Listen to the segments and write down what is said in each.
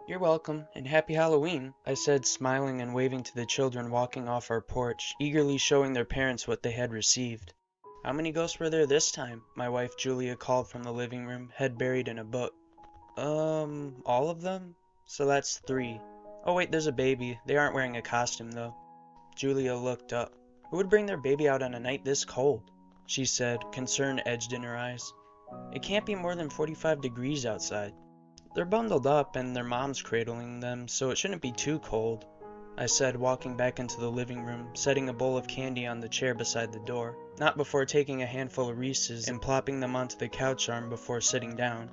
You're welcome, and happy Halloween, I said, smiling and waving to the children walking off our porch, eagerly showing their parents what they had received. How many ghosts were there this time? My wife Julia called from the living room, head buried in a book. All of them? So that's 3. Oh wait, there's a baby. They aren't wearing a costume though. Julia looked up. Who would bring their baby out on a night this cold? She said, concern edged in her eyes. It can't be more than 45 degrees outside. They're bundled up and their mom's cradling them, so it shouldn't be too cold, I said, walking back into the living room, setting a bowl of candy on the chair beside the door, not before taking a handful of Reese's and plopping them onto the couch arm before sitting down.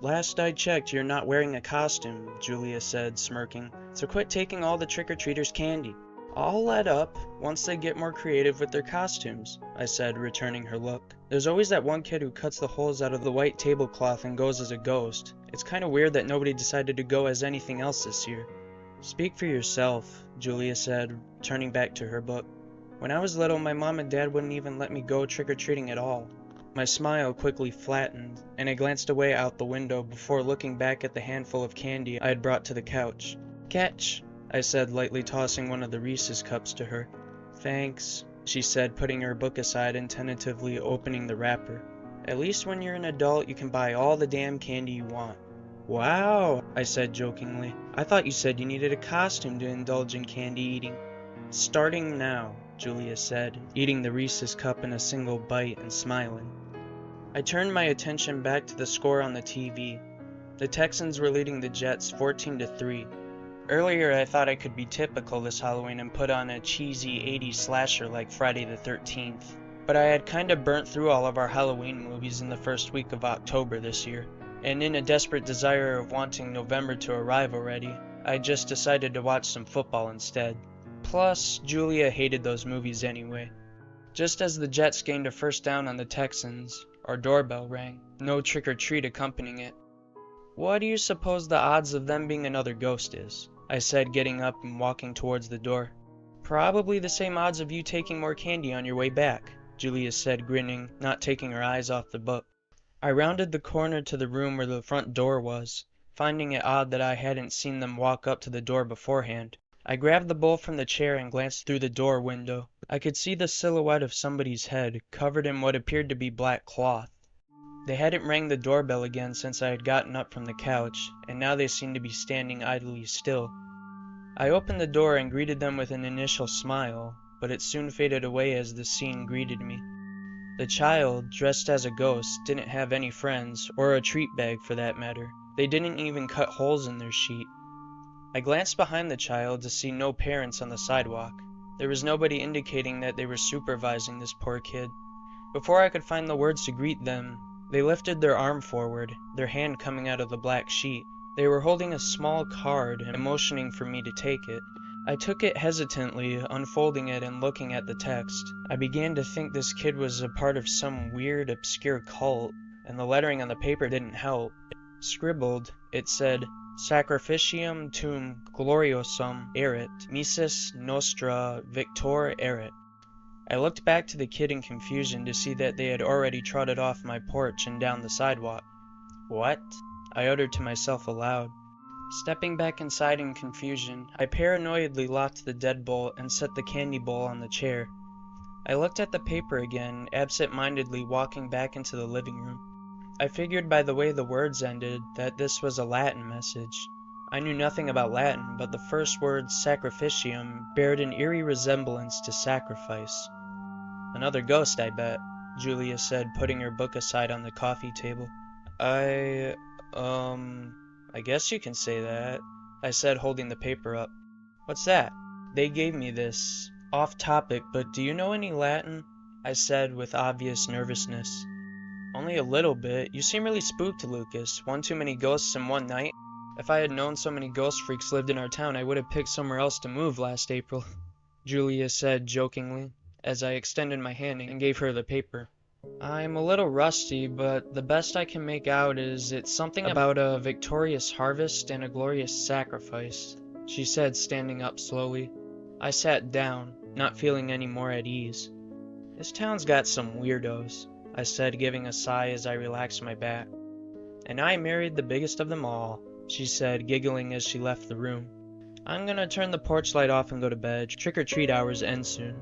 Last I checked, you're not wearing a costume, Julia said, smirking, so quit taking all the trick-or-treaters' candy. I'll let up once they get more creative with their costumes, I said, returning her look. There's always that one kid who cuts the holes out of the white tablecloth and goes as a ghost. It's kind of weird that nobody decided to go as anything else this year. Speak for yourself, Julia said, turning back to her book. When I was little, my mom and dad wouldn't even let me go trick-or-treating at all. My smile quickly flattened, and I glanced away out the window before looking back at the handful of candy I had brought to the couch. Catch, I said, lightly tossing one of the Reese's cups to her. Thanks, she said, putting her book aside and tentatively opening the wrapper. At least when you're an adult, you can buy all the damn candy you want. Wow, I said jokingly. I thought you said you needed a costume to indulge in candy eating. Starting now, Julia said, eating the Reese's cup in a single bite and smiling. I turned my attention back to the score on the TV. The Texans were leading the Jets 14-3. Earlier I thought I could be typical this Halloween and put on a cheesy 80s slasher like Friday the 13th. But I had kinda burnt through all of our Halloween movies in the first week of October this year. And in a desperate desire of wanting November to arrive already, I just decided to watch some football instead. Plus, Julia hated those movies anyway. Just as the Jets gained a first down on the Texans, our doorbell rang, no trick-or-treat accompanying it. What do you suppose the odds of them being another ghost is? I said, getting up and walking towards the door. Probably the same odds of you taking more candy on your way back, Julia said, grinning, not taking her eyes off the book. I rounded the corner to the room where the front door was, finding it odd that I hadn't seen them walk up to the door beforehand. I grabbed the bowl from the chair and glanced through the door window. I could see the silhouette of somebody's head, covered in what appeared to be black cloth. They hadn't rang the doorbell again since I had gotten up from the couch, and now they seemed to be standing idly still. I opened the door and greeted them with an initial smile, but it soon faded away as the scene greeted me. The child, dressed as a ghost, didn't have any friends, or a treat bag for that matter. They didn't even cut holes in their sheet. I glanced behind the child to see no parents on the sidewalk. There was nobody indicating that they were supervising this poor kid. Before I could find the words to greet them, they lifted their arm forward, their hand coming out of the black sheet. They were holding a small card and motioning for me to take it. I took it hesitantly, unfolding it and looking at the text. I began to think this kid was a part of some weird, obscure cult, and the lettering on the paper didn't help. Scribbled, it said, Sacrificium tum gloriosum erit, missis nostra victor erit. I looked back to the kid in confusion to see that they had already trotted off my porch and down the sidewalk. What? I uttered to myself aloud. Stepping back inside in confusion, I paranoidly locked the deadbolt and set the candy bowl on the chair. I looked at the paper again, absent-mindedly walking back into the living room. I figured by the way the words ended that this was a Latin message. I knew nothing about Latin, but the first word, sacrificium, bared an eerie resemblance to sacrifice. Another ghost, I bet, Julia said, putting her book aside on the coffee table. I guess you can say that, I said, holding the paper up. What's that? They gave me this. Off topic, but do you know any Latin? I said with obvious nervousness. Only a little bit. You seem really spooked, Lucas. One too many ghosts in one night? If I had known so many ghost freaks lived in our town, I would have picked somewhere else to move last April, Julia said jokingly, as I extended my hand and gave her the paper. I'm a little rusty, but the best I can make out is it's something about a victorious harvest and a glorious sacrifice, she said, standing up slowly. I sat down, not feeling any more at ease. This town's got some weirdos, I said, giving a sigh as I relaxed my back. And I married the biggest of them all. she said, giggling as she left the room. I'm gonna turn the porch light off and go to bed. Trick-or-treat hours end soon.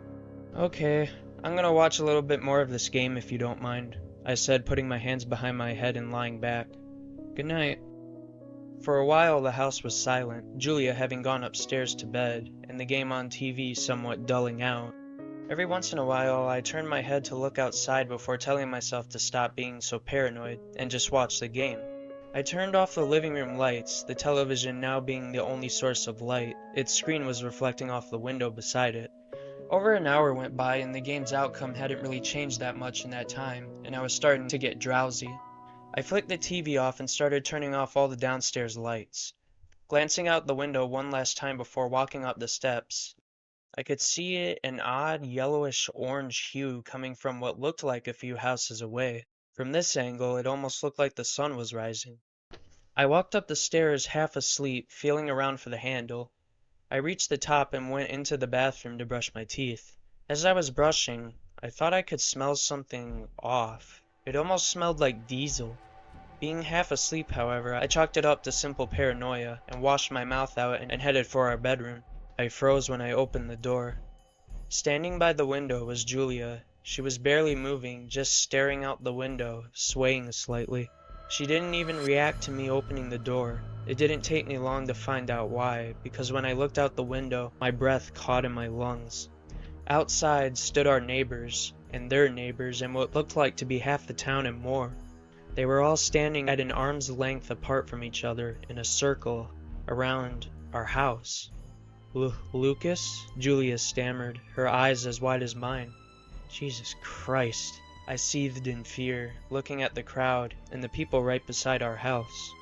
Okay, I'm gonna watch a little bit more of this game if you don't mind, I said, putting my hands behind my head and lying back. Good night. For a while the house was silent, Julia having gone upstairs to bed, and the game on TV somewhat dulling out. Every once in a while I turned my head to look outside before telling myself to stop being so paranoid and just watch the game. I turned off the living room lights, the television now being the only source of light. Its screen was reflecting off the window beside it. Over an hour went by and the game's outcome hadn't really changed that much in that time, and I was starting to get drowsy. I flicked the TV off and started turning off all the downstairs lights. Glancing out the window one last time before walking up the steps, I could see an odd yellowish-orange hue coming from what looked like a few houses away. From this angle, it almost looked like the sun was rising. I walked up the stairs half asleep, feeling around for the handle. I reached the top and went into the bathroom to brush my teeth. As I was brushing, I thought I could smell something off. It almost smelled like diesel. Being half asleep, however, I chalked it up to simple paranoia and washed my mouth out and headed for our bedroom. I froze when I opened the door. Standing by the window was Julia. She was barely moving, just staring out the window, swaying slightly. She didn't even react to me opening the door. It didn't take me long to find out why, because when I looked out the window, my breath caught in my lungs. Outside stood our neighbors, and their neighbors, and what looked like to be half the town and more. They were all standing at an arm's length apart from each other, in a circle, around our house. Lucas? Julia stammered, her eyes as wide as mine. Jesus Christ. I seethed in fear, looking at the crowd and the people right beside our house.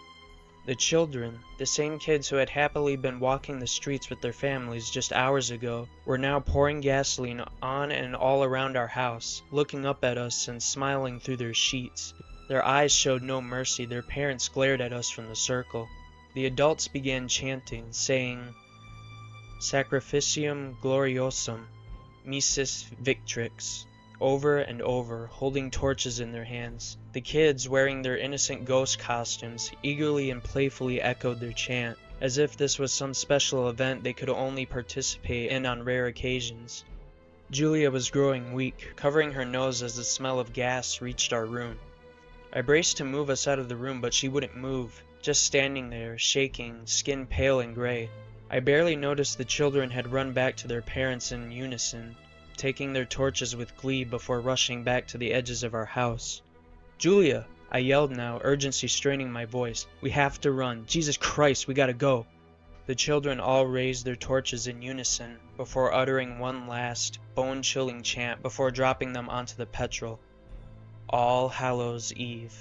The children, the same kids who had happily been walking the streets with their families just hours ago, were now pouring gasoline on and all around our house, looking up at us and smiling through their sheets. Their eyes showed no mercy. Their parents glared at us from the circle. The adults began chanting, saying, Sacrificium gloriosum, missis victrix, over and over, holding torches in their hands. The kids, wearing their innocent ghost costumes, eagerly and playfully echoed their chant, as if this was some special event they could only participate in on rare occasions. Julia was growing weak, covering her nose as the smell of gas reached our room. I braced to move us out of the room, but she wouldn't move, just standing there, shaking, skin pale and gray. I barely noticed the children had run back to their parents in unison, taking their torches with glee before rushing back to the edges of our house. Julia! I yelled now, urgency straining my voice. We have to run. Jesus Christ, we gotta go. The children all raised their torches in unison before uttering one last, bone-chilling chant before dropping them onto the petrol. All Hallows Eve.